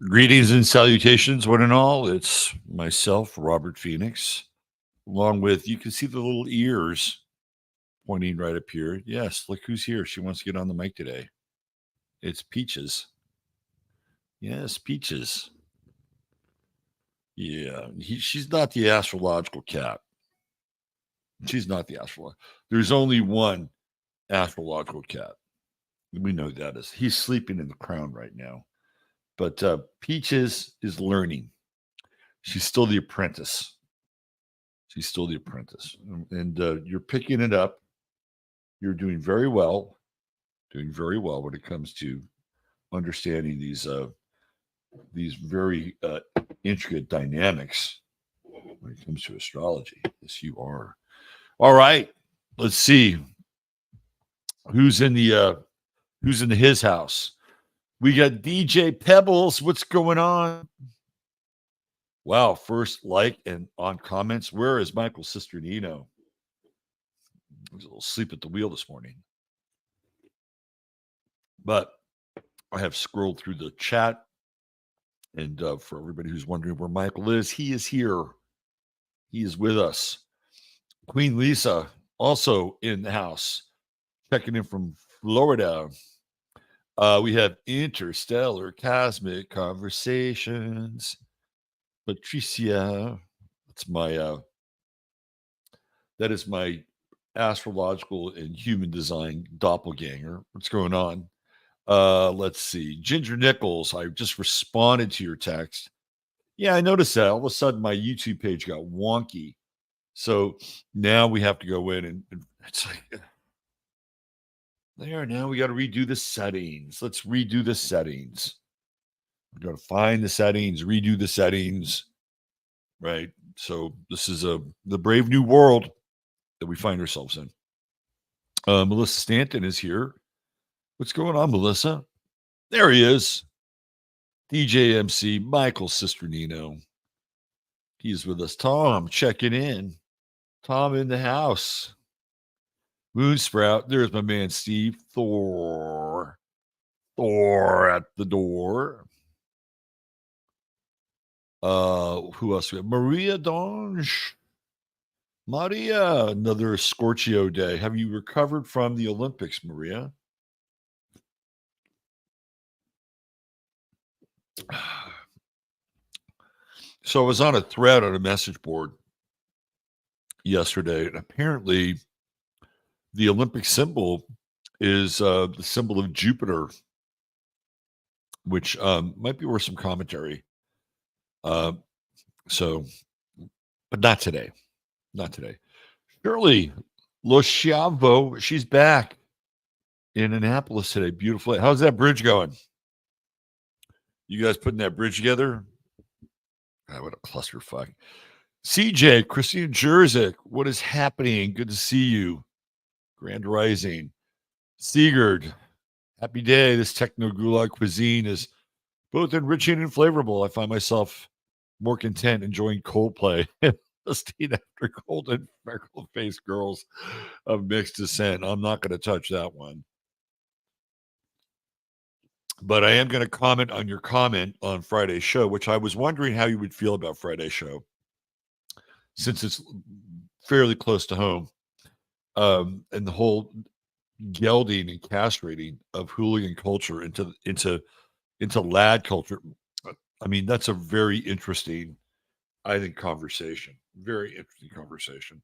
Greetings and salutations, one and all. It's myself, Robert Phoenix, along with, you can see the little ears pointing right up here. Yes, look who's here. She wants to get on the mic today. It's Peaches. Yes, Peaches. Yeah, she's not the astrological cat. She's not the astrological. There's only one astrological cat. We know that is. He's sleeping in the crown right now. But Peaches is learning. She's still the apprentice. She's still the apprentice. And you're picking it up. You're doing very well. Doing very well when it comes to understanding these very intricate dynamics when it comes to astrology. Yes, you are. All right. Let's see who's in his house. We got DJ Pebbles. What's going on? Wow, first like and on comments. Where is Michael's sister Nino? He was a little sleep at the wheel this morning. But I have scrolled through the chat. And for everybody who's wondering where Michael is, he is here. He is with us. Queen Lisa, also in the house, checking in from Florida. We have Interstellar Cosmic Conversations. Patricia, that is my astrological and human design doppelganger. What's going on? Let's see. Ginger Nichols, I just responded to your text. Yeah, I noticed that. All of a sudden, my YouTube page got wonky. So now we have to go in and it's like, there, now we got to redo the settings. Let's redo the settings. We got to find the settings, redo the settings. Right. So this is the brave new world that we find ourselves in. Melissa Stanton is here. What's going on, Melissa? There he is. DJ MC, Michael's sister Nino. He's with us. Tom checking in. Tom in the house. Moonsprout. There's my man Steve. Thor at the door. Who else we have? Maria Donge. Maria, another Scorpio day. Have you recovered from the Olympics, Maria? So I was on a thread on a message board yesterday, and apparently the Olympic symbol is the symbol of Jupiter, which might be worth some commentary. So, but not today. Not today. Shirley Losciavo, she's back in Annapolis today. Beautiful. How's that bridge going? You guys putting that bridge together? God, what a clusterfuck. CJ, Christine Jerzik, what is happening? Good to see you. Grand Rising. Sigurd, happy day. This techno gulag cuisine is both enriching and flavorful. I find myself more content enjoying Coldplay and listening after golden freckle-faced girls of mixed descent. I'm not going to touch that one. But I am going to comment on your comment on Friday's show, which I was wondering how you would feel about Friday's show, since it's fairly close to home. And the whole gelding and castrating of hooligan culture into lad culture. I mean, that's a very interesting, I think, conversation. Very interesting conversation.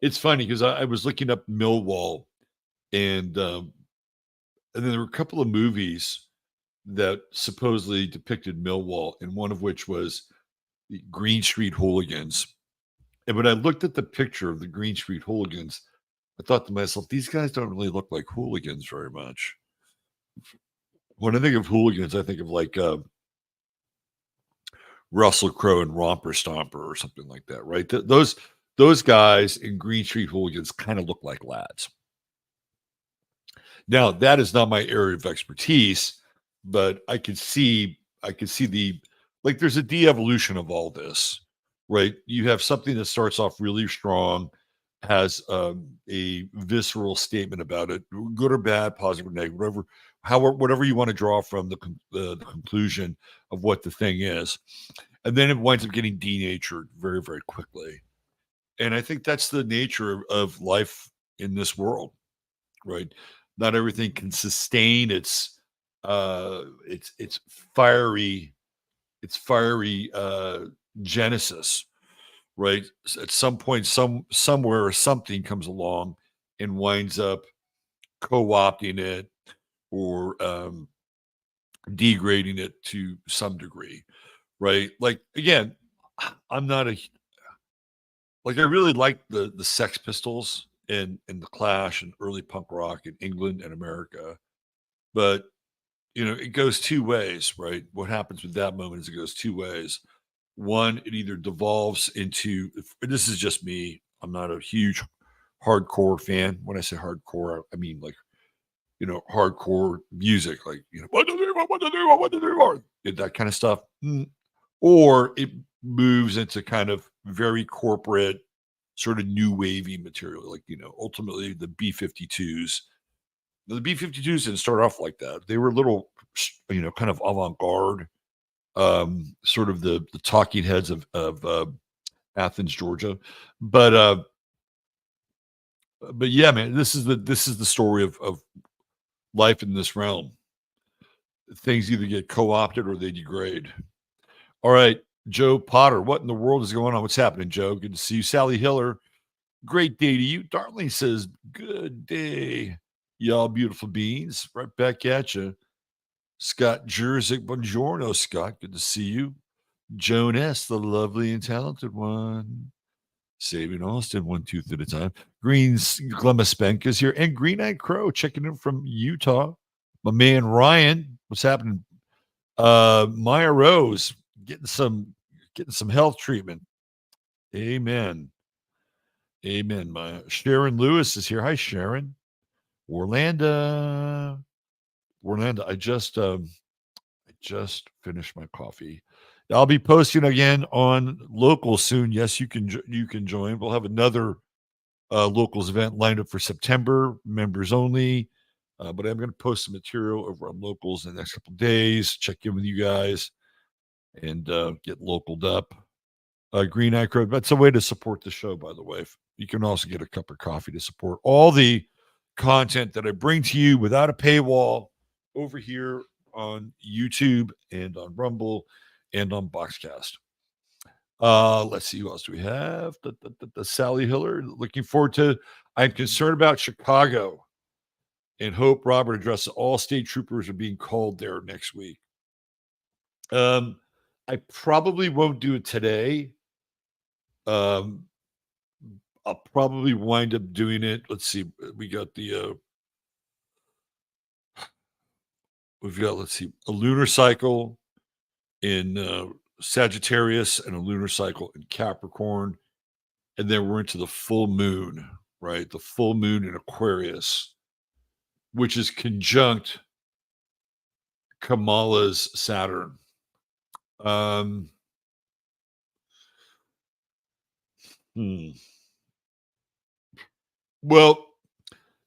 It's funny because I was looking up Millwall, and then there were a couple of movies that supposedly depicted Millwall, and one of which was the Green Street Hooligans. And when I looked at the picture of the Green Street Hooligans, I thought to myself, these guys don't really look like hooligans very much. When I think of hooligans, I think of like Russell Crowe and Romper Stomper or something like that, right? Those guys in Green Street Hooligans kind of look like lads. Now, that is not my area of expertise, but I could see there's a de-evolution of all this, right? You have something that starts off really strong, has a visceral statement about it, good or bad, positive or negative, whatever, whatever you want to draw from the conclusion of what the thing is, and then it winds up getting denatured very, very quickly. And I think that's the nature of life in this world, right? Not everything can sustain its fiery genesis, right? At some point, somewhere or something comes along and winds up co-opting it or degrading it to some degree, right? Like again, I'm not a like I really like the Sex Pistols and the Clash and early punk rock in England and America, but it goes two ways, right? What happens with that moment is it goes two ways. One, it either devolves into this is just me. I'm not a huge hardcore fan. When I say hardcore, I mean like hardcore music, like what to do, what to do, what to do, that kind of stuff. Or it moves into kind of very corporate, sort of new wavy material, like ultimately the B-52s. The B-52s didn't start off like that. They were little, kind of avant-garde, sort of the talking heads of Athens, Georgia. But yeah, man, this is the story of life in this realm. Things either get co-opted or they degrade. All right, Joe Potter, what in the world is going on? What's happening, Joe? Good to see you. Sally Hiller, great day to you. Darling says, good day, y'all beautiful beings. Right back at you. Scott Jerzik, buongiorno, Scott. Good to see you. Joan S., the lovely and talented one. Saving Austin one tooth at a time. Green's Glemma Spank is here. And Green Eyed Crow checking in from Utah. My man Ryan, what's happening? Maya Rose getting some health treatment. Amen. Amen. My Sharon Lewis is here. Hi, Sharon. Orlando. I just finished my coffee. I'll be posting again on Local soon. Yes, you can join. We'll have another Locals event lined up for September, members only. But I'm going to post some material over on Locals in the next couple of days. Check in with you guys and get localed up. Green Eye Crow. That's a way to support the show, by the way. You can also get a cup of coffee to support all the content that I bring to you without a paywall over here on YouTube and on Rumble and on Boxcast. Let's see, who else do we have? The Sally Hiller. Looking forward to. I'm concerned about Chicago and hope Robert addresses all state troopers are being called there next week. I probably won't do it today. I'll probably wind up doing it. Let's see. We've got let's see, a lunar cycle in Sagittarius and a lunar cycle in Capricorn. And then we're into the full moon, right? The full moon in Aquarius, which is conjunct Kamala's Saturn. Well,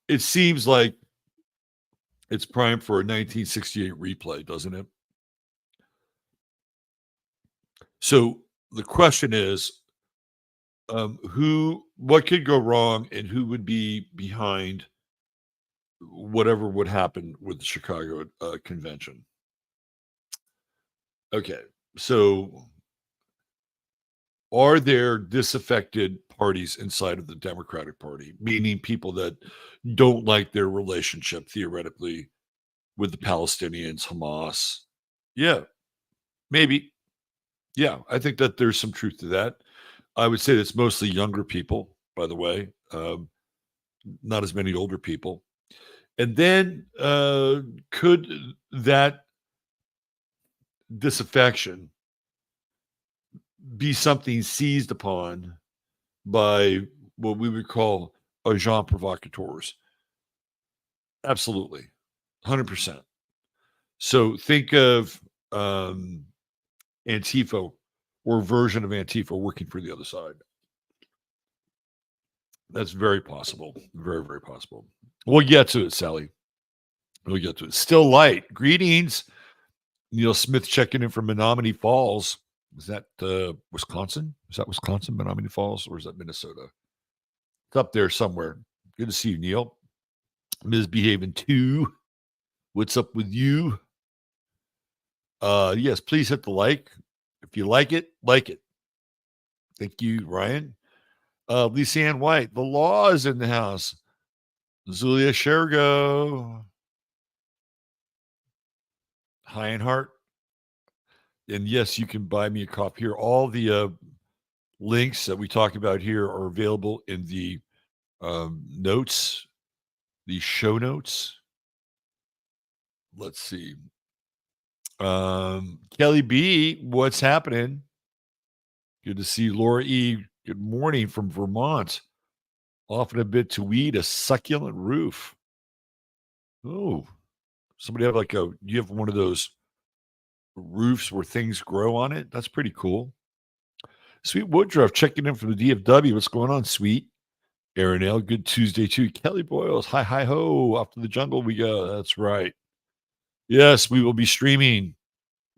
it seems like it's prime for a 1968 replay, doesn't it? So the question is, what could go wrong and who would be behind whatever would happen with the Chicago convention? Okay, so are there disaffected parties inside of the Democratic Party, meaning people that don't like their relationship theoretically with the Palestinians, Hamas? Yeah, maybe. Yeah, I think that there's some truth to that. I would say it's mostly younger people, by the way, not as many older people. And then could that disaffection be something seized upon by what we would call agent provocateurs? Absolutely, 100%. So think of Antifa or version of Antifa working for the other side. That's very possible. Very, very possible. We'll get to it, Sally. We'll get to it. Still light. Greetings. Neil Smith checking in from Menominee Falls. Is that Wisconsin? Is that Wisconsin, Menominee Falls, or is that Minnesota? It's up there somewhere. Good to see you, Neil. Misbehaving too. What's up with you? Yes, please hit the like. If you like it, like it. Thank you, Ryan. Lisa Ann White. The law is in the house. Zulia Shergo. Heinhart. And yes, you can buy me a coffee here. All the links that we talk about here are available in the notes, the show notes. Let's see. Kelly B, what's happening? Good to see Laura E. Good morning from Vermont. Often a bit to weed a succulent roof. Oh, somebody have you have one of those roofs where things grow on it? That's pretty cool. Sweet Woodruff checking in from the DFW. What's going on, Sweet? Aaron L. Good Tuesday too. Kelly Boyles. Hi, hi, ho. Off to the jungle we go. That's right. Yes, we will be streaming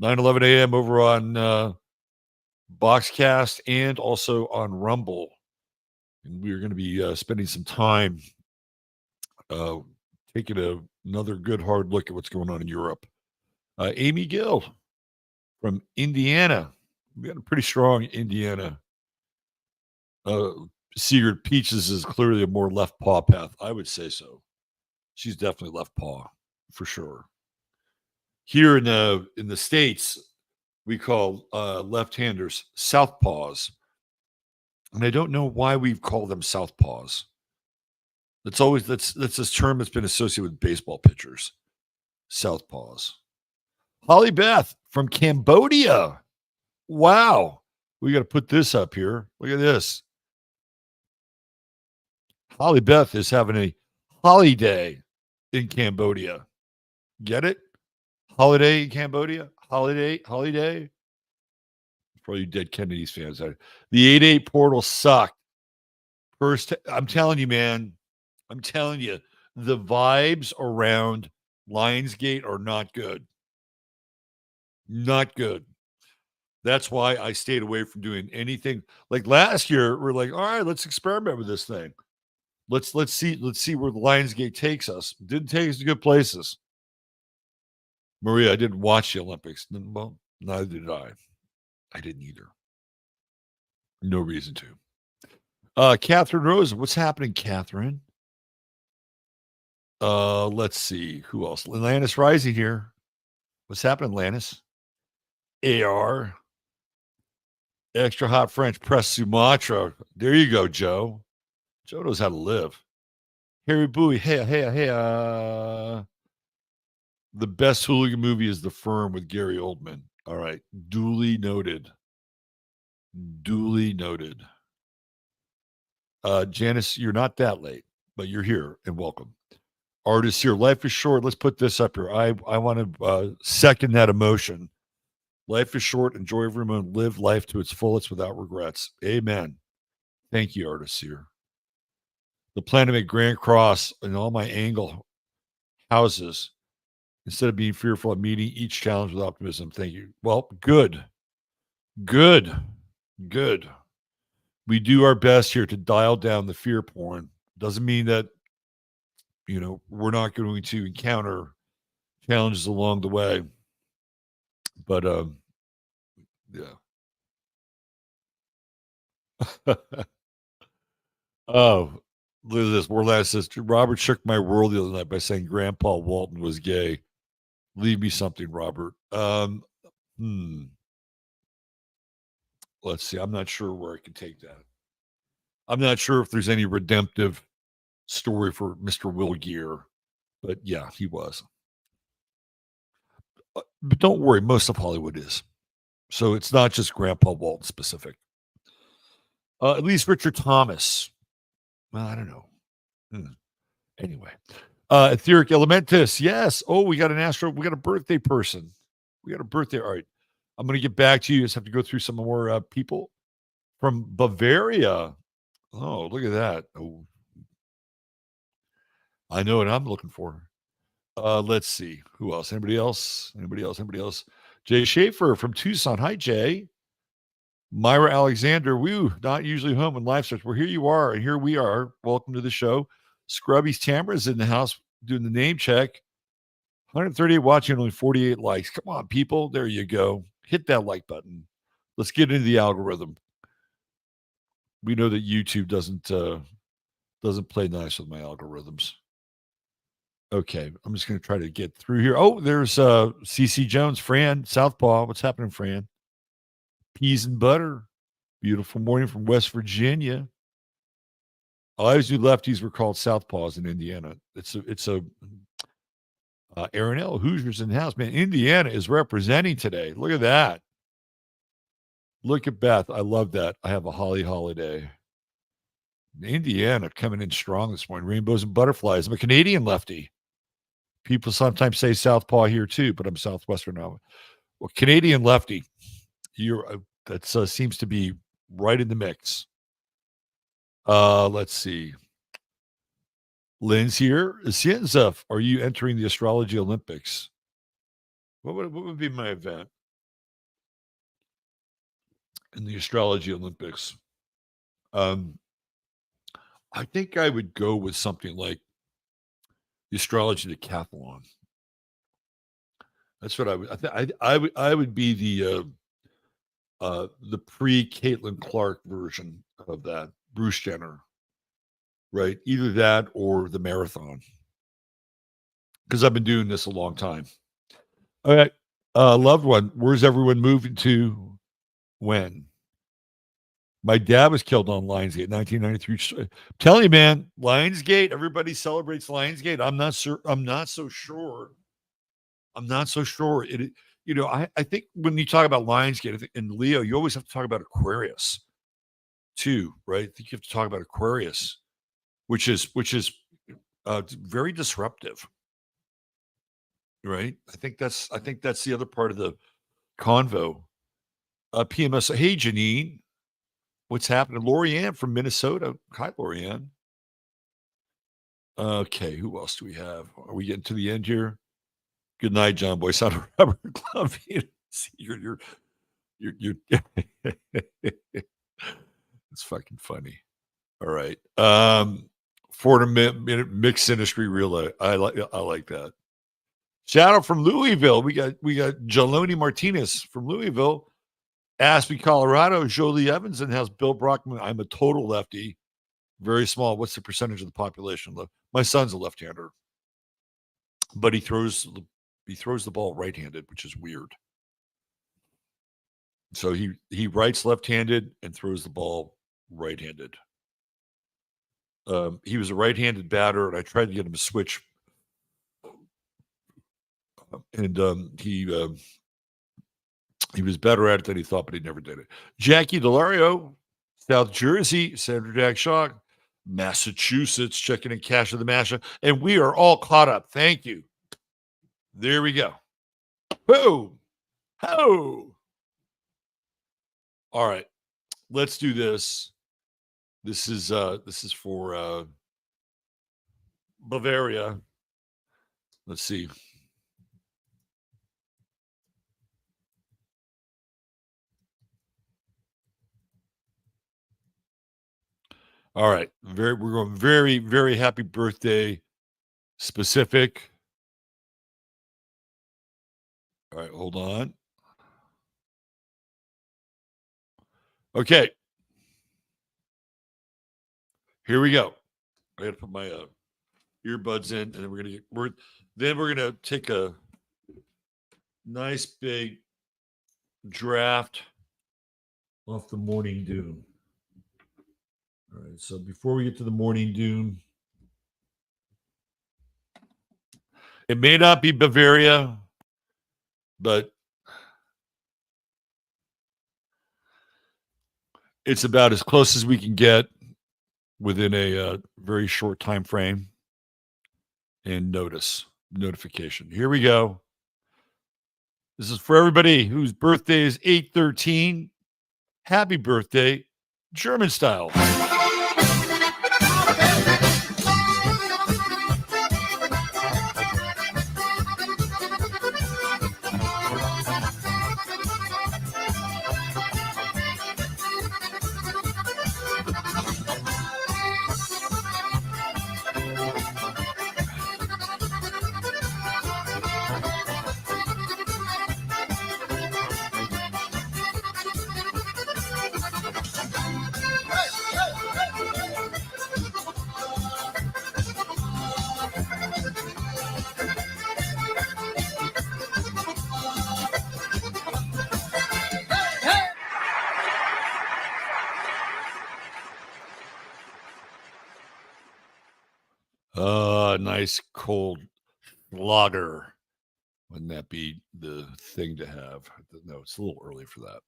9:11 a.m. over on Boxcast and also on Rumble. And we are going to be spending some time taking another good hard look at what's going on in Europe. Amy Gill from Indiana. We got a pretty strong Indiana. Sigurd Peaches is clearly a more left paw path. I would say so. She's definitely left paw for sure. Here in the States, we call left-handers southpaws. And I don't know why we call them southpaws. That's this term that's been associated with baseball pitchers. Southpaws. Holly Beth from Cambodia. Wow. We got to put this up here. Look at this. Holly Beth is having a holiday in Cambodia. Get it? Holiday in Cambodia? Holiday? Probably dead Kennedy's fans. The 8-8 portal sucked. First, I'm telling you, man. I'm telling you, the vibes around Lionsgate are not good. Not good. That's why I stayed away from doing anything. Like last year, we're like, all right, let's experiment with this thing. Let's see where the Lionsgate takes us. Didn't take us to good places. Maria, I didn't watch the Olympics. Well, neither did I. I didn't either. No reason to. Catherine Rosen, what's happening, Catherine? Let's see. Who else? Lannis Rising here. What's happening, Lannis? AR. Extra hot French press Sumatra. There you go, Joe. Joe knows how to live. Harry Bowie. Hey. The best hooligan movie is The Firm with Gary Oldman. All right. Duly noted. Janice, you're not that late, but you're here and welcome. Artists here. Life is short. Let's put this up here. I want to second that emotion. Life is short. Enjoy every moment. Live life to its fullest without regrets. Amen. Thank you, artists here. The plan to make Grand Cross and all my angle houses instead of being fearful of meeting each challenge with optimism. Thank you. Well, good. We do our best here to dial down the fear porn. Doesn't mean that, we're not going to encounter challenges along the way. But, yeah. Oh, look at this. Warlast says, Robert shook my world the other night by saying Grandpa Walton was gay. Leave me something, Robert. Let's see. I'm not sure where I can take that. I'm not sure if there's any redemptive story for Mr. Will Gear, but yeah, he was. But don't worry, most of Hollywood is. So it's not just Grandpa Walton specific. At least Richard Thomas. Well, I don't know. Anyway. Etheric Elementus. Yes. Oh, we got a birthday person. We got a birthday. All right. I'm going to get back to you. Just have to go through some more people from Bavaria. Oh, look at that. Oh, I know what I'm looking for. Let's see. Who else? Anybody else? Anybody else? Anybody else? Jay Schaefer from Tucson. Hi, Jay. Myra Alexander. Woo, not usually home when live starts. Well, here you are, and here we are. Welcome to the show. Scrubby's Tamara's in the house doing the name check. 138 watching, only 48 likes. Come on, people. There you go. Hit that like button. Let's get into the algorithm. We know that YouTube doesn't play nice with my algorithms. Okay, I'm just going to try to get through here. Oh, there's CC Jones, Fran, Southpaw. What's happening, Fran? Peas and butter. Beautiful morning from West Virginia. I always knew lefties were called Southpaws in Indiana. It's a Aaron L. Hoosiers in the house, man. Indiana is representing today. Look at that. Look at Beth. I love that. I have a holly holiday. Indiana coming in strong this morning. Rainbows and butterflies. I'm a Canadian lefty. People sometimes say Southpaw here too, but I'm Southwestern now. Well, Canadian lefty. That seems to be right in the mix. Let's see. Lynn's here. Sienzef, are you entering the Astrology Olympics? What would be my event in the Astrology Olympics? I think I would go with something like the Astrology Decathlon. That's what I would. I would be the pre-Caitlin Clark version of that, Bruce Jenner, right? Either that or the marathon, because I've been doing this a long time. All right, loved one. Where's everyone moving to? When? My dad was killed on Lionsgate, 1993. I'm telling you, man, Lionsgate. Everybody celebrates Lionsgate. I'm not sure. I'm not so sure. I think when you talk about Lionsgate and Leo, you always have to talk about Aquarius too, right? I think you have to talk about Aquarius, which is very disruptive, right? I think that's the other part of the convo. PMS. Hey, Janine, what's happening? Lorianne from Minnesota. Hi, Lorianne. Okay, who else do we have? Are we getting to the end here? Good night, John Boy. Sound of Robert Glove. You're it's fucking funny. All right. For a minute, mixed industry real. I like that. Shout out from Louisville. We got Jaloni Martinez from Louisville. Aspie, Colorado. Jolie Evans and has Bill Brockman. I'm a total lefty. Very small. What's the percentage of the population? My son's a left-hander, but he throws the ball right-handed, which is weird. So he writes left-handed and throws the ball right-handed. He was a right-handed batter, and I tried to get him to switch, and he was better at it than he thought, but he never did it. Jackie Delario, South Jersey, Senator Jack Shaw, Massachusetts, checking in Cash of the Masha, and we are all caught up. Thank you. There we go. Boom. Ho. All right. Let's do this. This is for Bavaria. Let's see. All right. We're going very, very happy birthday specific. All right, hold on. Okay. Here we go. I gotta put my earbuds in, and then we're gonna take a nice big draft off the morning doom. All right, so before we get to the morning doom, it may not be Bavaria, but it's about as close as we can get within a very short time frame and notification. Here we go. This is for everybody whose birthday is 8/13. Happy birthday, German style. Nice cold lager. Wouldn't that be the thing to have? No, it's a little early for that.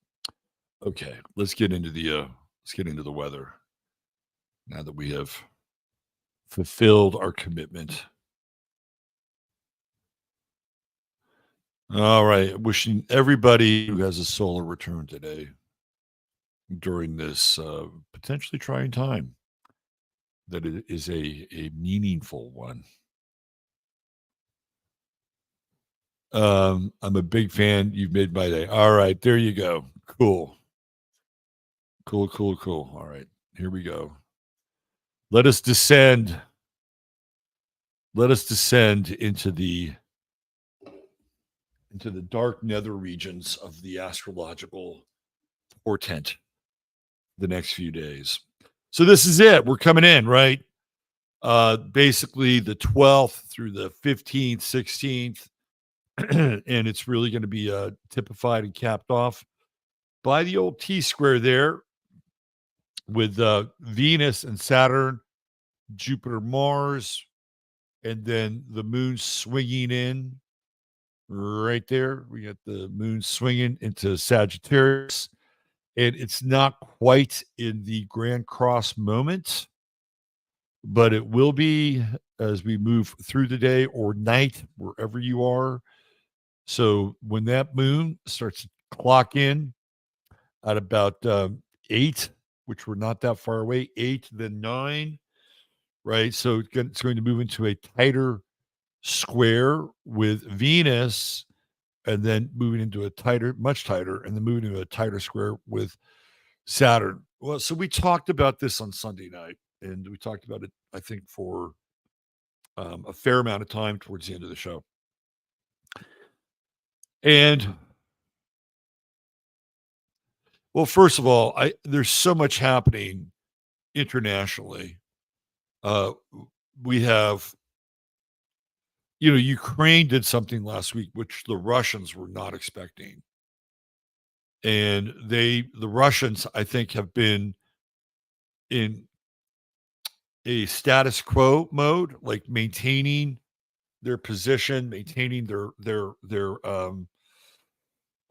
Okay, let's get into the weather now that we have fulfilled our commitment. All right, wishing everybody who has a solar return today during this potentially trying time that it is a meaningful one. I'm a big fan. You've made my day. All right, there you go. Cool. Cool, cool, cool. All right, here we go. Let us descend. Let us descend into the dark nether regions of the astrological portent the next few days. So this is it. We're coming in, right? Basically the 12th through the 15th, 16th, and it's really going to be typified and capped off by the old T square there with Venus and Saturn, Jupiter, Mars, and then the moon swinging in right there. We got the moon swinging into Sagittarius, and it's not quite in the Grand Cross moment, but it will be as we move through the day or night, wherever you are. So when that moon starts to clock in at about 8, which we're not that far away, 8, then 9, right? So it's going to move into a tighter square with Venus and then moving into a tighter, much tighter, and then moving into a tighter square with Saturn. Well, so we talked about this on Sunday night, and we talked about it, I think, for a fair amount of time towards the end of the show. And well, first of all, there's so much happening internationally. Uh, we have, Ukraine did something last week which the Russians were not expecting, and the Russians, I think, have been in a status quo mode, like maintaining their position, maintaining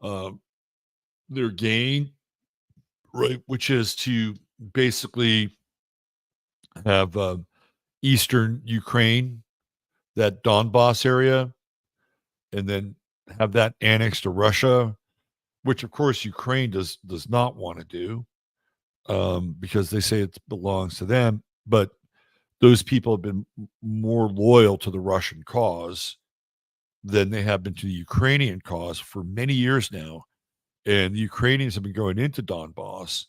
uh, their gain, right? Which is to basically have eastern Ukraine, that Donbass area, and then have that annexed to Russia, which of course Ukraine does not want to do, because they say it belongs to them. But those people have been more loyal to the Russian cause than they have been to the Ukrainian cause for many years now. And the Ukrainians have been going into Donbass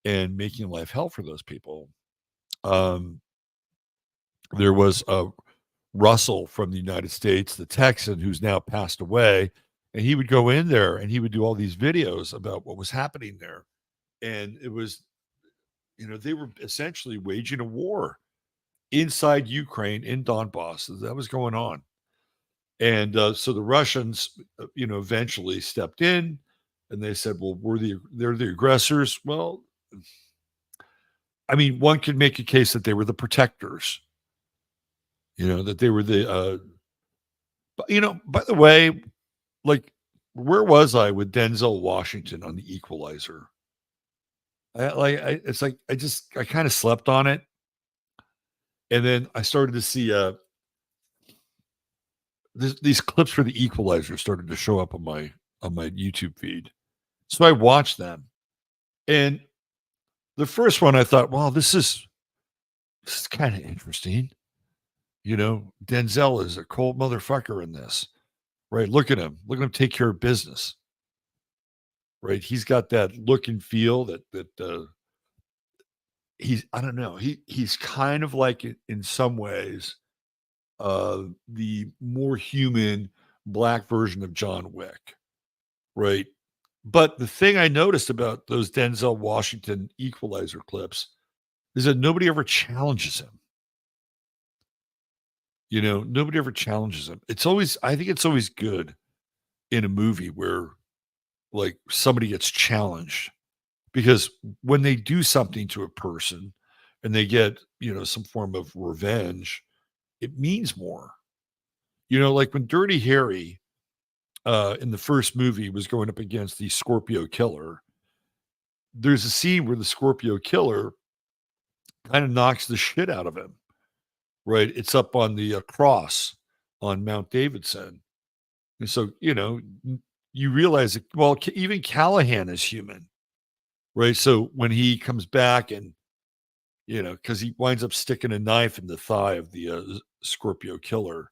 and making life hell for those people. Um, there was a Russell from the United States, the Texan, who's now passed away, and he would go in there and he would do all these videos about what was happening there. And it was, they were essentially waging a war inside Ukraine in Donbass. That was going on. And so the Russians, eventually stepped in, and they said, "Well, they're the aggressors." Well, I mean, one could make a case that they were the protectors. That they were By the way, like, where was I with Denzel Washington on The Equalizer? It's like I kind of slept on it, and then I started to see these clips for The Equalizer started to show up on my YouTube feed. So I watched them. And the first one I thought, "Wow, this is kind of interesting." Denzel is a cold motherfucker in this. Right? Look at him. Look at him take care of business. Right? He's got that look and feel that I don't know. He's kind of like, in some ways, the more human black version of John Wick. Right? But the thing I noticed about those Denzel Washington Equalizer clips is that nobody ever challenges him. Nobody ever challenges him. I think it's always good in a movie where, like, somebody gets challenged, because when they do something to a person and they get, some form of revenge, it means more. Like when Dirty Harry in the first movie was going up against the Scorpio killer, there's a scene where the Scorpio killer kind of knocks the shit out of him, right? It's up on the cross on Mount Davidson. And so, you realize that, well, even Callahan is human, right? So when he comes back and, because he winds up sticking a knife in the thigh of the Scorpio killer,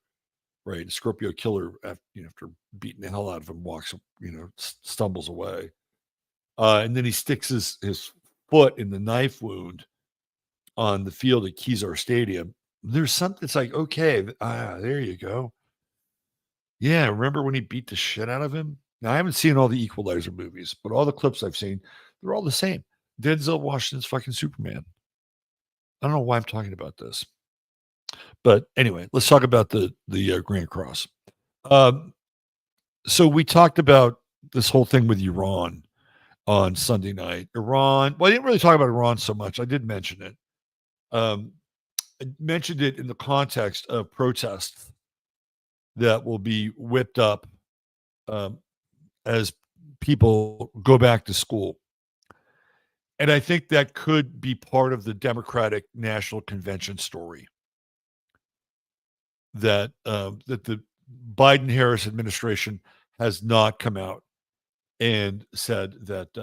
right? Scorpio killer, after beating the hell out of him, walks, stumbles away. And then he sticks his foot in the knife wound on the field at Kezar Stadium. There's something that's like, okay, there you go. Yeah, remember when he beat the shit out of him? Now, I haven't seen all the Equalizer movies, but all the clips I've seen, they're all the same. Denzel Washington's fucking Superman. I don't know why I'm talking about this. But anyway, let's talk about the Grand Cross. So we talked about this whole thing with Iran on Sunday night. Iran, well, I didn't really talk about Iran so much. I did mention it. I mentioned it in the context of protests that will be whipped up as people go back to school. And I think that could be part of the Democratic National Convention story that the Biden-Harris administration has not come out and said that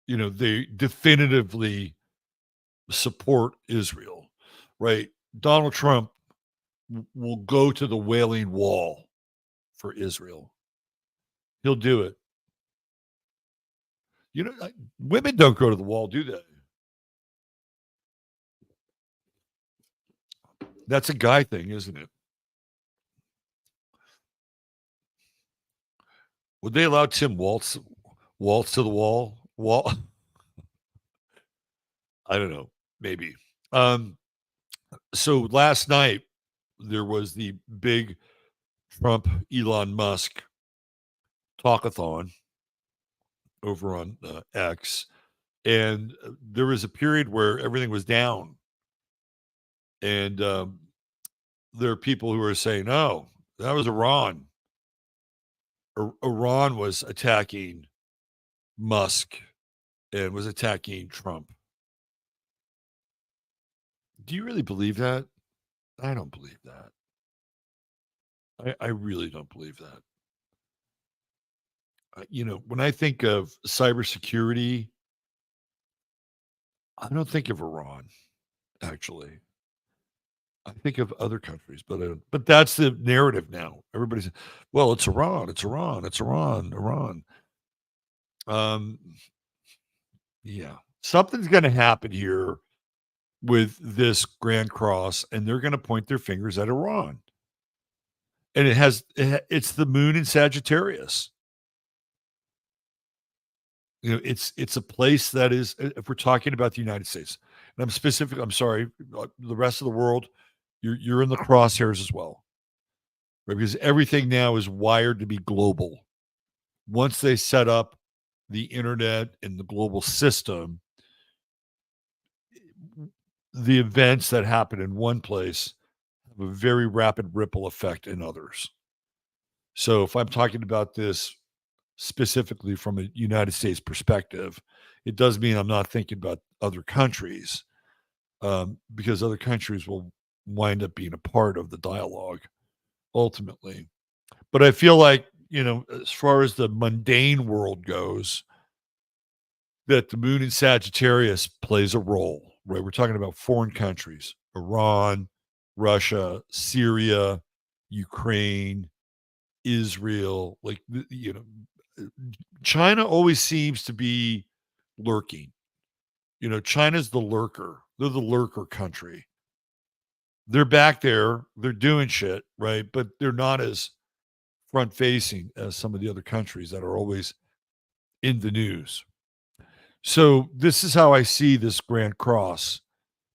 they definitively support Israel, right? Donald Trump will go to the Wailing Wall for Israel. He'll do it. Women don't go to the wall, do they? That's a guy thing, isn't it? Would they allow Tim Waltz to the wall? I don't know. Maybe. So last night there was the big Trump Elon Musk talkathon over on X, and there was a period where everything was down, and there are people who are saying, "Oh, that was Iran. Iran was attacking Musk and was attacking Trump." Do you really believe that? I don't believe that. I really don't believe that. When I think of cybersecurity, I don't think of Iran, actually. I think of other countries, but that's the narrative now. Everybody's, well, it's Iran, it's Iran, it's Iran, Iran. Um, yeah, something's going to happen here with this Grand Cross, and they're going to point their fingers at Iran. And it's the moon in Sagittarius. It's a place that is, if we're talking about the United States, and I'm sorry, the rest of the world, you're in the crosshairs as well, right? Because everything now is wired to be global. Once they set up the internet and the global system, the events that happen in one place have a very rapid ripple effect in others. So if I'm talking about this specifically from a United States perspective, it does mean I'm not thinking about other countries, because other countries will wind up being a part of the dialogue ultimately. But I feel like, as far as the mundane world goes, that the moon in Sagittarius plays a role, right? We're talking about foreign countries: Iran, Russia, Syria, Ukraine, Israel. Like, China always seems to be lurking. China's the lurker. They're the lurker country. They're back there. They're doing shit, right? But they're not as front facing as some of the other countries that are always in the news. So this is how I see this Grand Cross,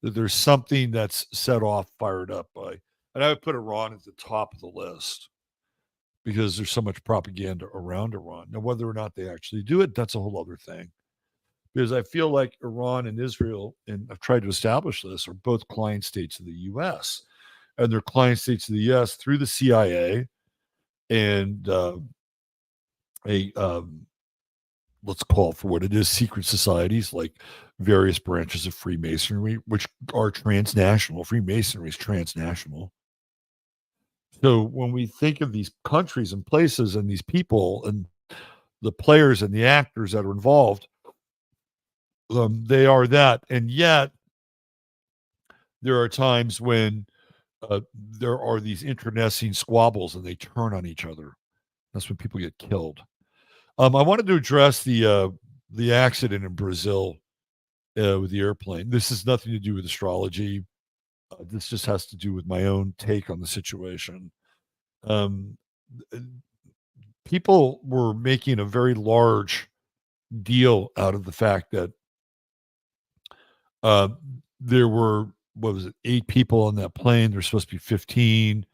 that there's something that's set off, fired up by, and I would put Iran at the top of the list because there's so much propaganda around Iran. Now, whether or not they actually do it, that's a whole other thing. because I feel like Iran and Israel, and I've tried to establish this, are both client states of the U.S. And they're client states of the U.S. through the CIA and a let's call it for what it is, secret societies like various branches of Freemasonry, which are transnational. Freemasonry is transnational. So when we think of these countries and places and these people and the players and the actors that are involved, they are that. And yet there are times when there are these internecine squabbles and they turn on each other. That's when people get killed. I wanted to address the accident in Brazil with the airplane. This has nothing to do with astrology. This just has to do with my own take on the situation. Um, People were making a very large deal out of the fact that uh, there were, what was it, 8 people on that plane. There's supposed to be 15.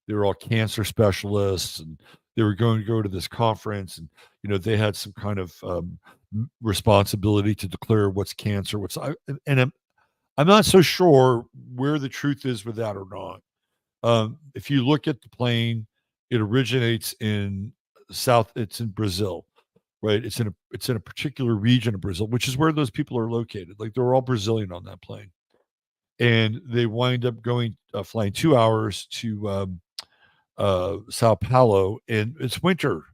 They were all cancer specialists, and they were going to go to this conference, and they had some kind of responsibility to declare what's cancer, and I'm not so sure where the truth is with that or not. If you look at the plane, it originates in it's in Brazil, right? It's in a particular region of Brazil, which is where those people are located. Like they're all Brazilian on that plane, and they wind up flying 2 hours to Sao Paulo, and it's winter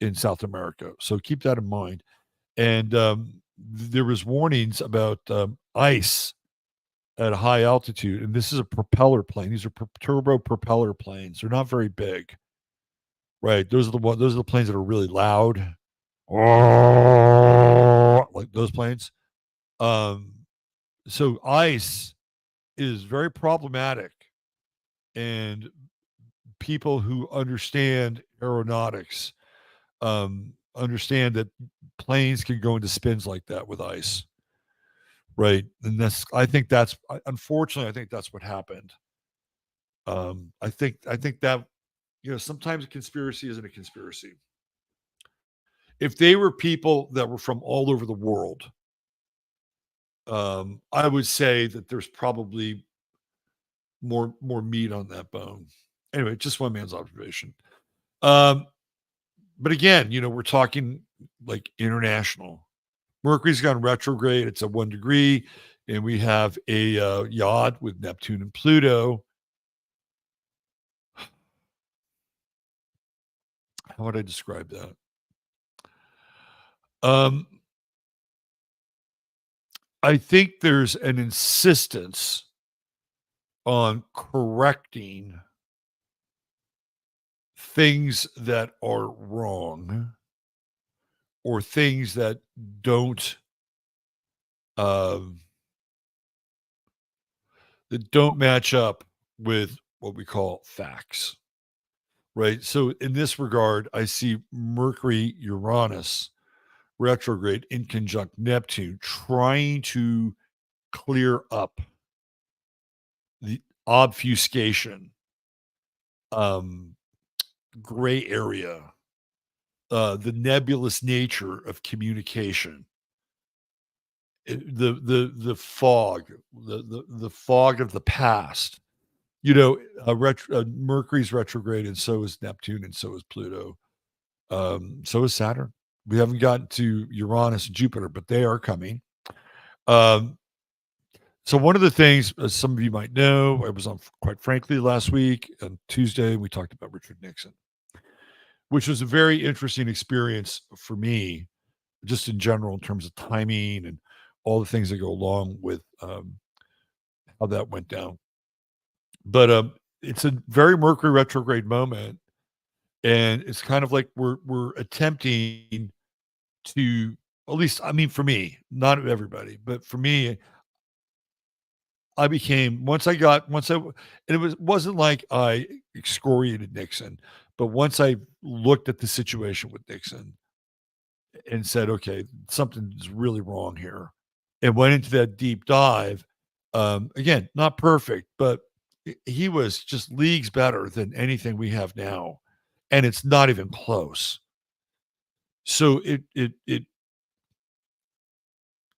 in South America, so keep that in mind. And there was warnings about ice at a high altitude, and this is a propeller plane. These are turbo propeller planes. They're not very big, right? Those are the planes that are really loud, like those planes. Um, so ice is very problematic, and people who understand aeronautics understand that planes can go into spins like that with ice, right? And unfortunately, I think that's what happened. I think that sometimes a conspiracy isn't a conspiracy. If they were people that were from all over the world, I would say that there's probably more meat on that bone. Anyway, just one man's observation. Um, but again, we're talking like international. Mercury's gone retrograde. It's at 1 degree, and we have a yod with Neptune and Pluto. How would I describe that? Um, I think there's an insistence on correcting things that are wrong or things that don't um, match up with what we call facts, right? So in this regard, I see Mercury Uranus retrograde in conjunct Neptune trying to clear up the obfuscation, um, gray area, the nebulous nature of communication, the fog, the fog of the past. Mercury's retrograde, and so is Neptune, and so is Pluto, so is Saturn. We haven't gotten to Uranus and Jupiter, but they are coming. Um, so one of the things, as some of you might know, I was on Quite Frankly last week on Tuesday. We talked about Richard Nixon, which was a very interesting experience for me, just in general, in terms of timing and all the things that go along with how that went down. But it's a very Mercury retrograde moment, and it's kind of like we're attempting to, at least, I mean, for me, not everybody, but for me, I became and wasn't like I excoriated Nixon, but once I looked at the situation with Nixon and said, okay, something's really wrong here, and went into that deep dive. Again, not perfect, but he was just leagues better than anything we have now, and it's not even close. So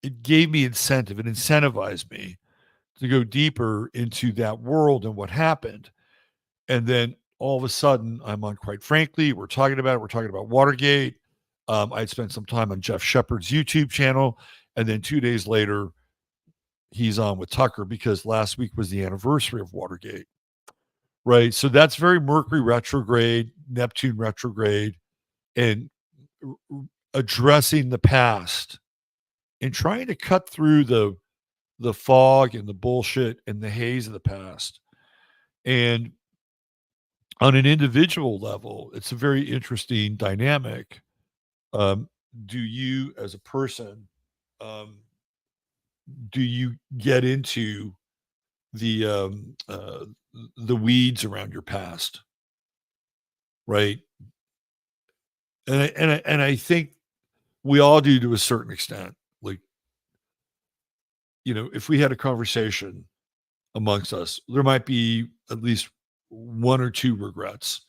it gave me incentive. It incentivized me to go deeper into that world and what happened. And then all of a sudden, I'm on, quite frankly, we're talking about it. We're talking about Watergate. I had spent some time on Jeff Shepard's YouTube channel. And then 2 days later, he's on with Tucker because last week was the anniversary of Watergate. Right. So that's very Mercury retrograde, Neptune retrograde, and addressing the past and trying to cut through the fog and the bullshit and the haze of the past. And on an individual level, it's a very interesting dynamic. Do you, as a person, um, do you get into the the weeds around your past, right? And I think we all do to a certain extent. Like, if we had a conversation amongst us, there might be at least one or two regrets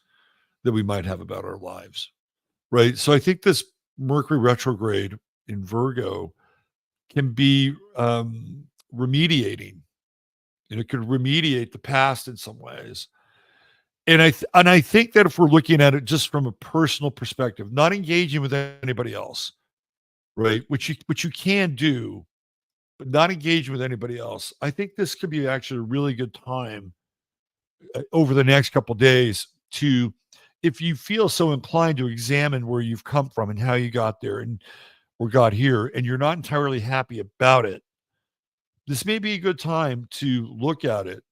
that we might have about our lives, right? So I think this Mercury retrograde in Virgo can be remediating, and it could remediate the past in some ways. And I think that if we're looking at it just from a personal perspective, not engaging with anybody else, right? Which you can do, but not engaging with anybody else. I think this could be actually a really good time over the next couple of days to, if you feel so inclined, to examine where you've come from and how you got there and or got here, and you're not entirely happy about it. This may be a good time to look at it,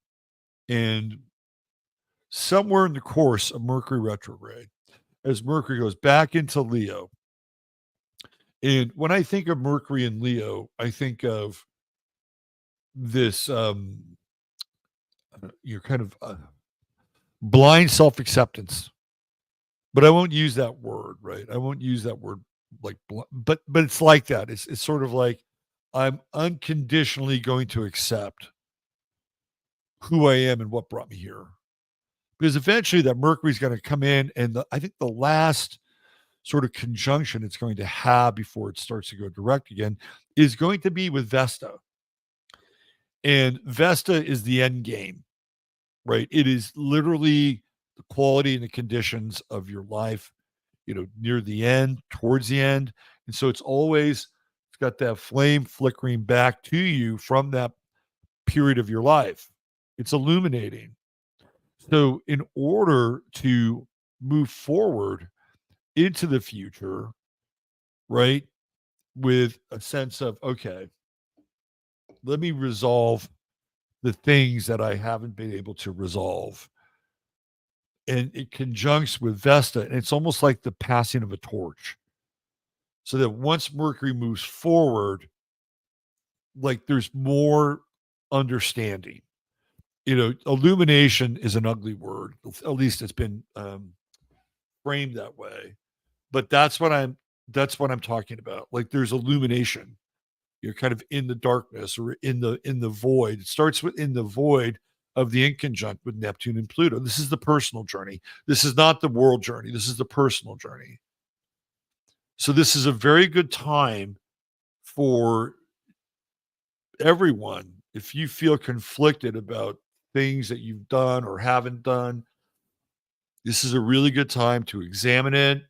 and somewhere in the course of Mercury retrograde, as Mercury goes back into Leo. And when I think of Mercury in Leo, I think of this you're kind of blind self-acceptance. But I won't use that word, right? I won't use that word like but it's like that. It's sort of like I'm unconditionally going to accept who I am and what brought me here. Because eventually that Mercury's going to come in, and I think the last sort of conjunction it's going to have before it starts to go direct again is going to be with Vesta. And Vesta is the end game, right? It is literally the quality and the conditions of your life, near the end, towards the end. And so it's got that flame flickering back to you from that period of your life. It's illuminating. So in order to move forward into the future, right, with a sense of, okay, let me resolve the things that I haven't been able to resolve. And it conjuncts with Vesta, and it's almost like the passing of a torch. So that once Mercury moves forward, like there's more understanding. Illumination is an ugly word. At least it's been framed that way. But that's what I'm talking about. Like there's illumination. You're kind of in the darkness or in the void. It starts in the void of the inconjunct with Neptune and Pluto. This is the personal journey. This is not the world journey. This is the personal journey. So this is a very good time for everyone. If you feel conflicted about things that you've done or haven't done, this is a really good time to examine it,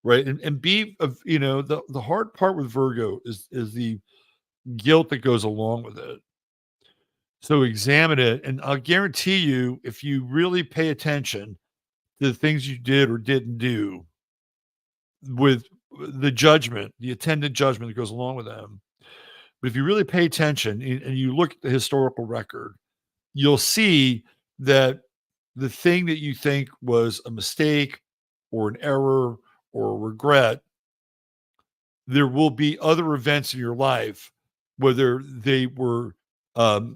right? And be of, the hard part with Virgo is the guilt that goes along with it. So examine it, and I'll guarantee you, if you really pay attention to the things you did or didn't do, with the judgment, the attendant judgment that goes along with them. But if you really pay attention and you look at the historical record, you'll see that the thing that you think was a mistake or an error or a regret, there will be other events in your life, whether they were um,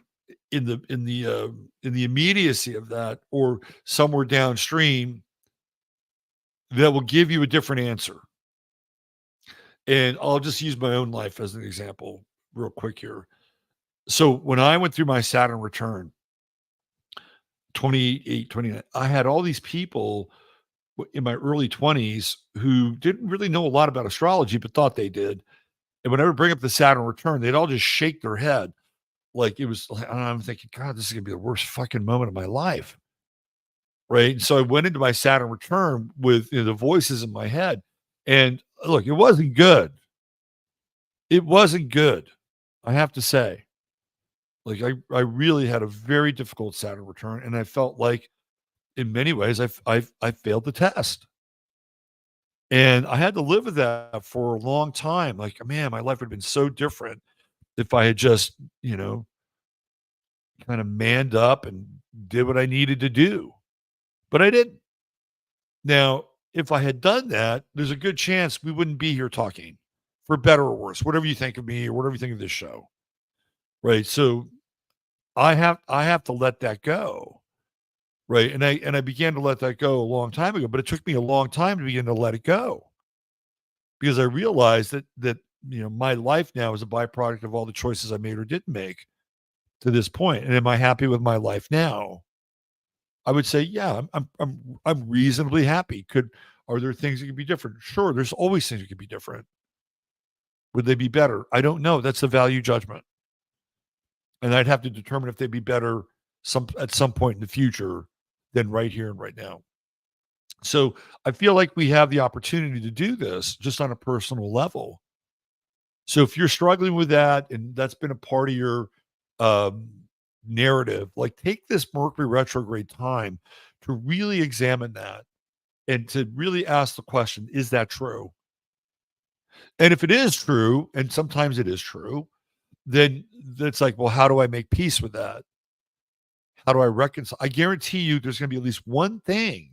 in the immediacy of that or somewhere downstream, that will give you a different answer. And I'll just use my own life as an example real quick here. So when I went through my Saturn return, 28, 29, I had all these people in my early 20s who didn't really know a lot about astrology, but thought they did. And whenever I bring up the Saturn return, they'd all just shake their head like it was. And I'm thinking, God, this is gonna be the worst fucking moment of my life, right? And so I went into my Saturn return with the voices in my head, and look, it wasn't good. It wasn't good. I have to say, like I really had a very difficult Saturn return, and I felt like in many ways I failed the test. And I had to live with that for a long time. Like, man, my life would have been so different if I had just, kind of manned up and did what I needed to do. But I didn't. Now, if I had done that, there's a good chance we wouldn't be here talking, for better or worse, whatever you think of me or whatever you think of this show. Right. So I have to let that go. Right. And I began to let that go a long time ago, but it took me a long time to begin to let it go because I realized that my life now is a byproduct of all the choices I made or didn't make to this point. And am I happy with my life now? I would say, yeah, I'm reasonably happy. Are there things that could be different? Sure, there's always things that could be different. Would they be better? I don't know. That's a value judgment. And I'd have to determine if they'd be better at some point in the future than right here and right now. So I feel like we have the opportunity to do this just on a personal level. So if you're struggling with that and that's been a part of your um, narrative, like take this Mercury retrograde time to really examine that and to really ask the question, is that true? And if it is true, and sometimes it is true, then it's like, well, how do I make peace with that? How do I reconcile? I guarantee you there's going to be at least one thing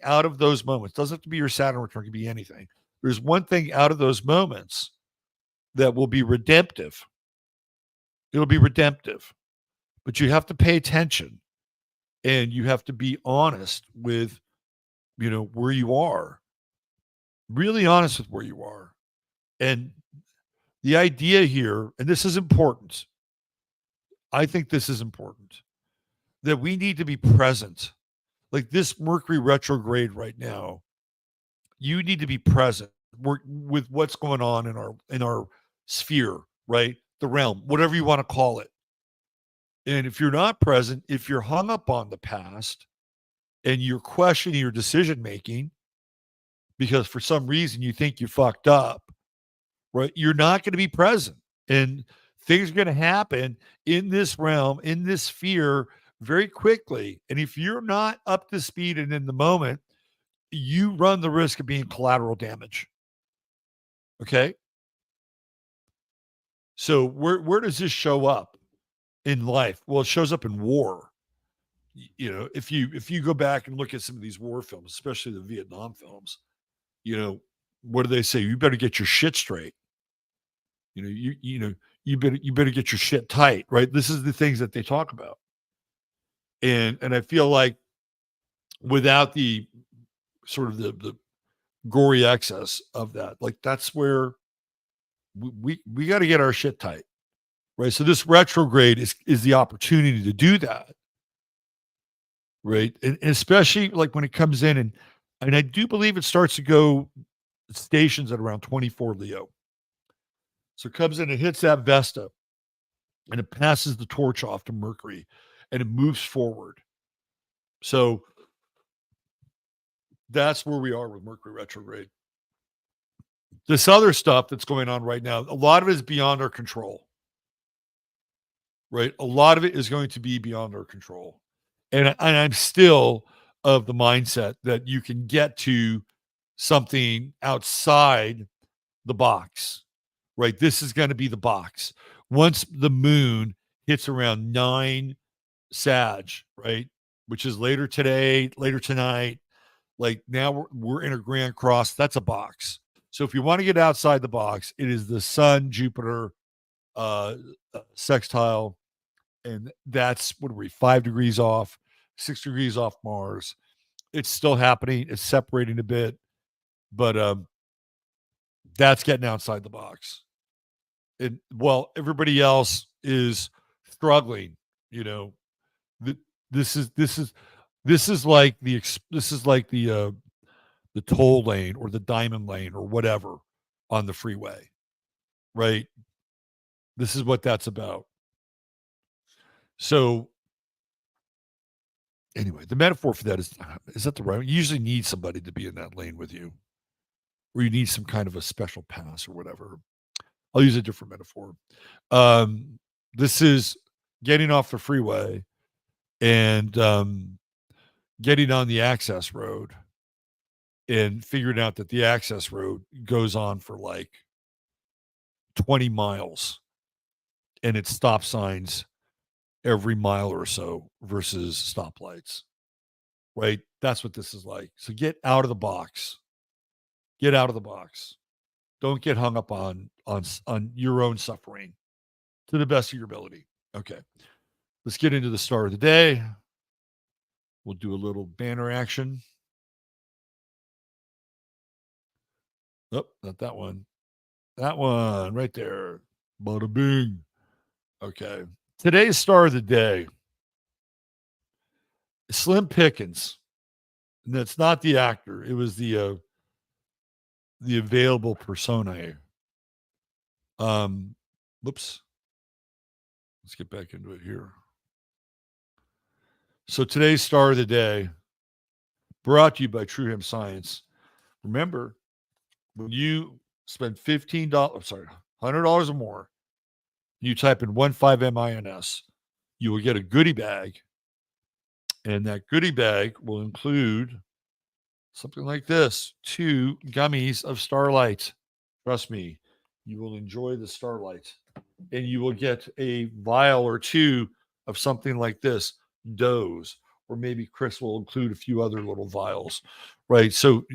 out of those moments. Doesn't have to be your Saturn return, it can be anything. There's one thing out of those moments that will be redemptive. It'll be redemptive, but you have to pay attention and you have to be honest with, where you are, really honest with where you are. And the idea here, and this is important, I think this is important, that we need to be present. Like this Mercury retrograde right now, you need to be present with what's going on in our sphere, right? The realm, whatever you want to call it. And if you're not present, if you're hung up on the past and you're questioning your decision making because for some reason you think you fucked up, right? You're not going to be present. And things are going to happen in this realm, in this sphere very quickly. And if you're not up to speed and in the moment, you run the risk of being collateral damage. Okay. So where does this show up in life? Well, it shows up in war. If you go back and look at some of these war films, especially the Vietnam films, what do they say? You better get your shit straight. You better get your shit tight, right? This is the things that they talk about. And I feel like without the sort of the gory excess of that, like that's where we got to get our shit tight, right? So this retrograde is the opportunity to do that, right? And especially like when it comes in and I do believe it starts to go stations at around 24 Leo. So it comes in and hits that Vesta and it passes the torch off to Mercury and it moves forward. So that's where we are with Mercury retrograde. This other stuff that's going on right now, a lot of it is beyond our control, right? A lot of it is going to be beyond our control. And I'm still of the mindset that you can get to something outside the box, right? This is going to be the box. Once the moon hits around 9 Sag, right? Which is later today, later tonight. Like now we're in a grand cross. That's a box. So if you want to get outside the box, it is the Sun, Jupiter, sextile. And that's what are we, 5 degrees off, 6 degrees off Mars. It's still happening. It's separating a bit, but that's getting outside the box. And while everybody else is struggling, you know, this is like the toll lane or the diamond lane or whatever on the freeway. right? This is what that's about. So anyway, the metaphor for that is that the right? You usually need somebody to be in that lane with you, or you need some kind of a special pass or whatever. I'll use a different metaphor. Um, this is getting off the freeway and getting on the access road and figuring out that the access road goes on for like 20 miles and it's stop signs every mile or so versus stoplights, right? That's what this is like. So get out of the box. Get out of the box. Don't get hung up on your own suffering to the best of your ability. Okay. Let's get into the star of the day. We'll do a little banner action. Oh, not that one. That one right there. Bada bing. Okay. Today's star of the day, Slim Pickens. And that's not the actor. It was the available persona. Um, whoops. Let's get back into it here. So today's star of the day, brought to you by True Hemp Science. Remember, when you spend $15, sorry, $100 or more, you type in 15MINS, you will get a goodie bag. And that goodie bag will include something like this: 2 gummies of Starlight. Trust me, you will enjoy the Starlight. And you will get a vial or 2 of something like this, Doze, or maybe Chris will include a few other little vials, right? So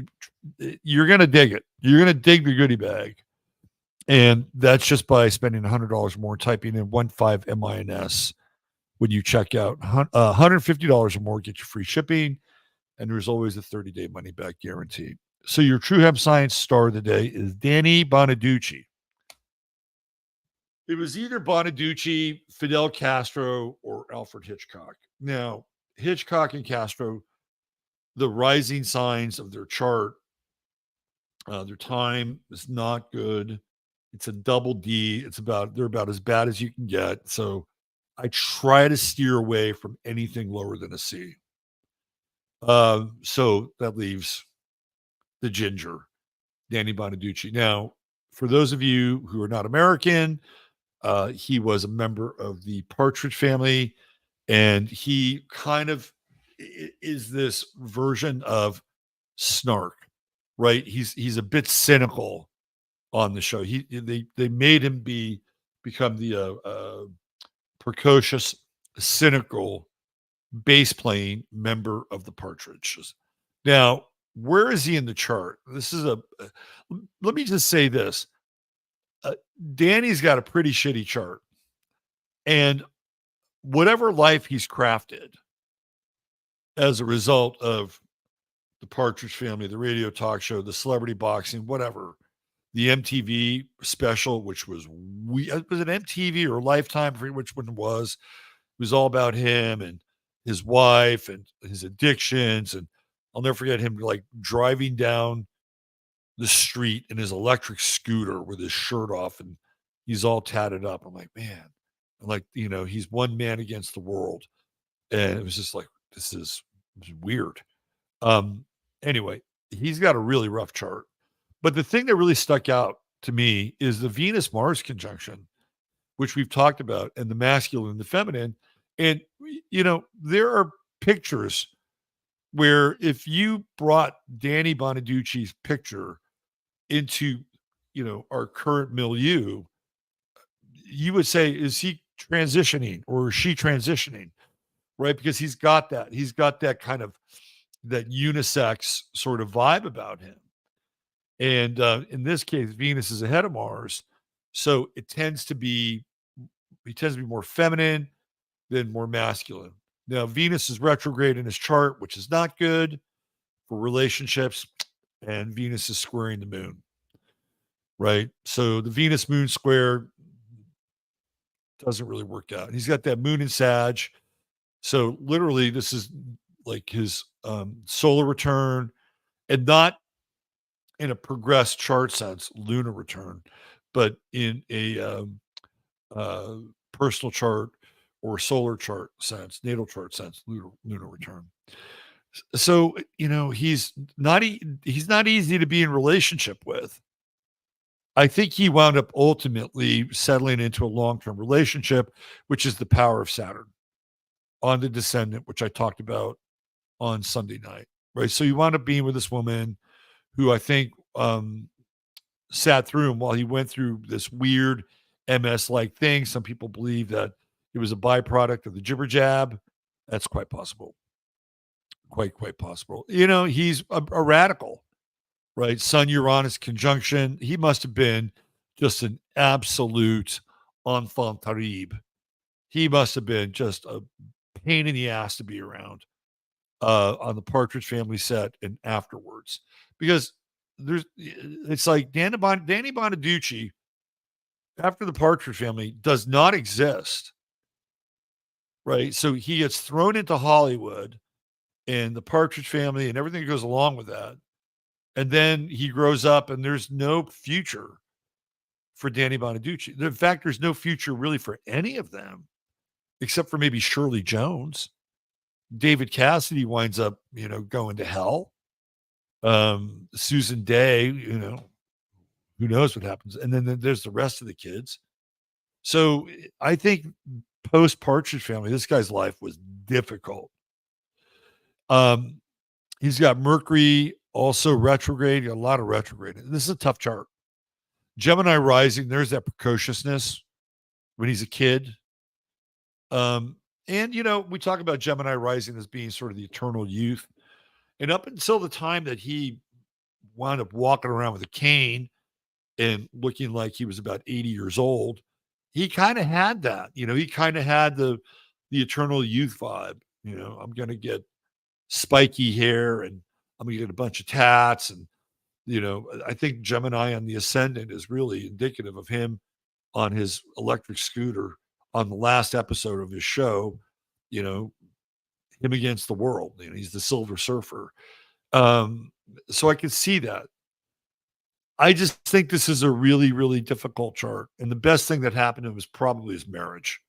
you're going to dig it. You're going to dig the goodie bag. And that's just by spending $100 more, typing in 15MINS when you check out. $150 or more, get you free shipping. And there's always a 30-day money-back guarantee. So your True Hemp Science star of the day is Danny Bonaducci. It was either Bonaducci, Fidel Castro, or Alfred Hitchcock. Now, Hitchcock and Castro, the rising signs of their chart, their time is not good. It's a double D. They're about as bad as you can get. So I try to steer away from anything lower than a C. So that leaves the ginger, Danny Bonaducci. Now, for those of you who are not American, he was a member of the Partridge Family, and he kind of is this version of Snark, right? He's a bit cynical on the show. They made him become the precocious, cynical bass playing member of the Partridges. Now, where is he in the chart? Let me just say this. Danny's got a pretty shitty chart. And whatever life he's crafted as a result of the Partridge Family, the radio talk show, the celebrity boxing, whatever, the MTV special, which was it an MTV or Lifetime, I forget which one it was. It was all about him and his wife and his addictions. And I'll never forget him like driving down the street in his electric scooter with his shirt off and he's all tatted up. I'm like, man, he's one man against the world. And it was just like, this is weird. Anyway, he's got a really rough chart. But the thing that really stuck out to me is the Venus Mars conjunction, which we've talked about, and the masculine and the feminine. And, there are pictures where if you brought Danny Bonaducci's picture into, our current milieu, you would say, is he transitioning or is she transitioning? Right? Because he's got that kind of that unisex sort of vibe about him. And in this case, Venus is ahead of Mars. So he tends to be more feminine than more masculine. Now, Venus is retrograde in his chart, which is not good for relationships. And Venus is squaring the moon. Right? So the Venus moon square doesn't really work out. And he's got that moon in Sag. So literally, this is like his solar return, and not in a progressed chart sense, lunar return. but in a uh, personal chart or solar chart sense, natal chart sense, lunar return. So he's not easy to be in relationship with. I think he wound up ultimately settling into a long-term relationship, which is the power of Saturn on the descendant, which I talked about on Sunday night. Right. So he wound up being with this woman who I think sat through him while he went through this weird MS like thing. Some people believe that it was a byproduct of the jibber jab. That's quite possible. Quite possible. He's a radical, right? Sun Uranus conjunction. He must have been just an absolute enfant terrible. He must have been just a pain in the ass to be around on the Partridge Family set and afterwards, because it's like Danny Bonaducci after the Partridge Family does not exist, right? So he gets thrown into Hollywood and the Partridge Family and everything that goes along with that. And then he grows up and there's no future for Danny Bonaducci. In fact, there's no future really for any of them, except for maybe Shirley Jones. David Cassidy winds up, going to hell. Susan Day, who knows what happens. And then there's the rest of the kids. So I think post Partridge Family, this guy's life was difficult. He's got Mercury also retrograde, a lot of retrograde. This is a tough chart. Gemini rising, there's that precociousness when he's a kid. And we talk about Gemini rising as being sort of the eternal youth. And up until the time that he wound up walking around with a cane and looking like he was about 80 years old, he kind of had that. He kind of had the eternal youth vibe. I'm going to get spiky hair and I'm going to get a bunch of tats. And, I think Gemini on the ascendant is really indicative of him on his electric scooter on the last episode of his show, him against the world. He's the Silver Surfer. So I can see that. I just think this is a really, really difficult chart. And the best thing that happened to him was probably his marriage,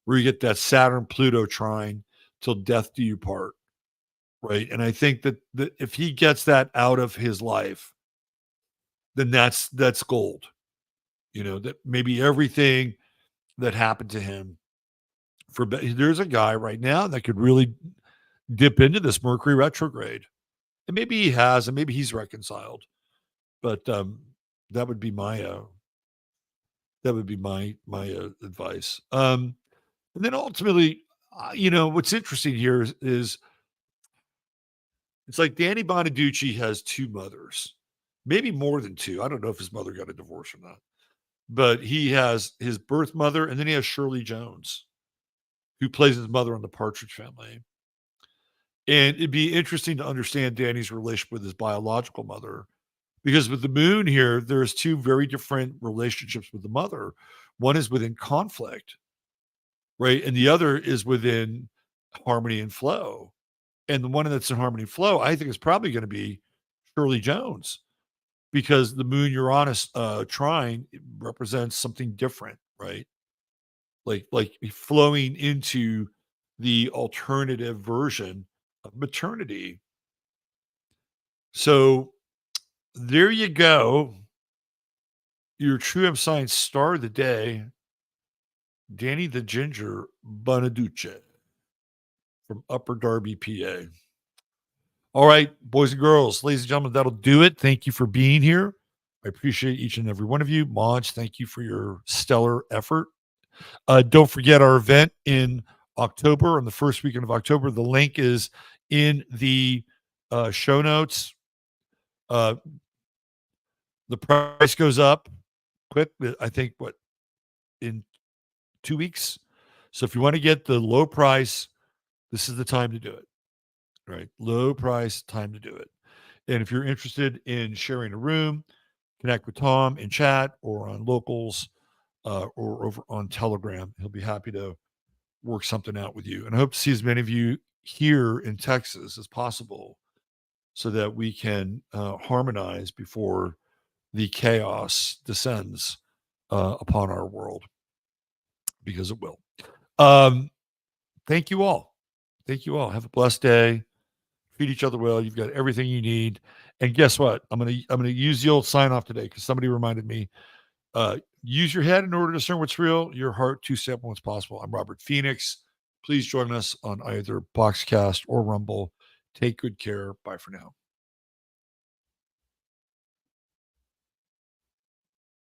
where you get that Saturn-Pluto trine till death do you part, right? And I think that if he gets that out of his life, then that's gold. That maybe everything that happened to him, there's a guy right now that could really dip into this Mercury retrograde. And maybe he has, and maybe he's reconciled. But that would be my advice. And then ultimately, what's interesting here is it's like Danny Bonaducci has two mothers, maybe more than two. I don't know if his mother got a divorce or not, but he has his birth mother, and then he has Shirley Jones, who plays his mother on the Partridge Family. And it'd be interesting to understand Danny's relationship with his biological mother, because with the moon here, there's two very different relationships with the mother. One is within conflict, right? And the other is within harmony and flow. And the one that's in harmony and flow, I think, is probably going to be Shirley Jones, because the moon Uranus trine represents something different, right? Like flowing into the alternative version of maternity. So there you go. Your True Hemp Science star of the day, Danny the Ginger Bonaduce from Upper Darby, PA. All right, boys and girls, ladies and gentlemen, that'll do it. Thank you for being here. I appreciate each and every one of you. Maj, thank you for your stellar effort. Don't forget our event in October, on the first weekend of October. The link is in the show notes. The price goes up quick. I think, in 2 weeks. So if you want to get the low price, this is the time to do it. Right? Low price, time to do it. And if you're interested in sharing a room, connect with Tom in chat or on Locals or over on Telegram. He'll be happy to work something out with you. And I hope to see as many of you here in Texas as possible so that we can harmonize before the chaos descends upon our world, because it will. Thank you all. Thank you all. Have a blessed day. Treat each other well. You've got everything you need. And guess what? I'm gonna use the old sign off today because somebody reminded me. Use your head in order to discern what's real. Your heart to step what's possible. I'm Robert Phoenix. Please join us on either Boxcast or Rumble. Take good care. Bye for now.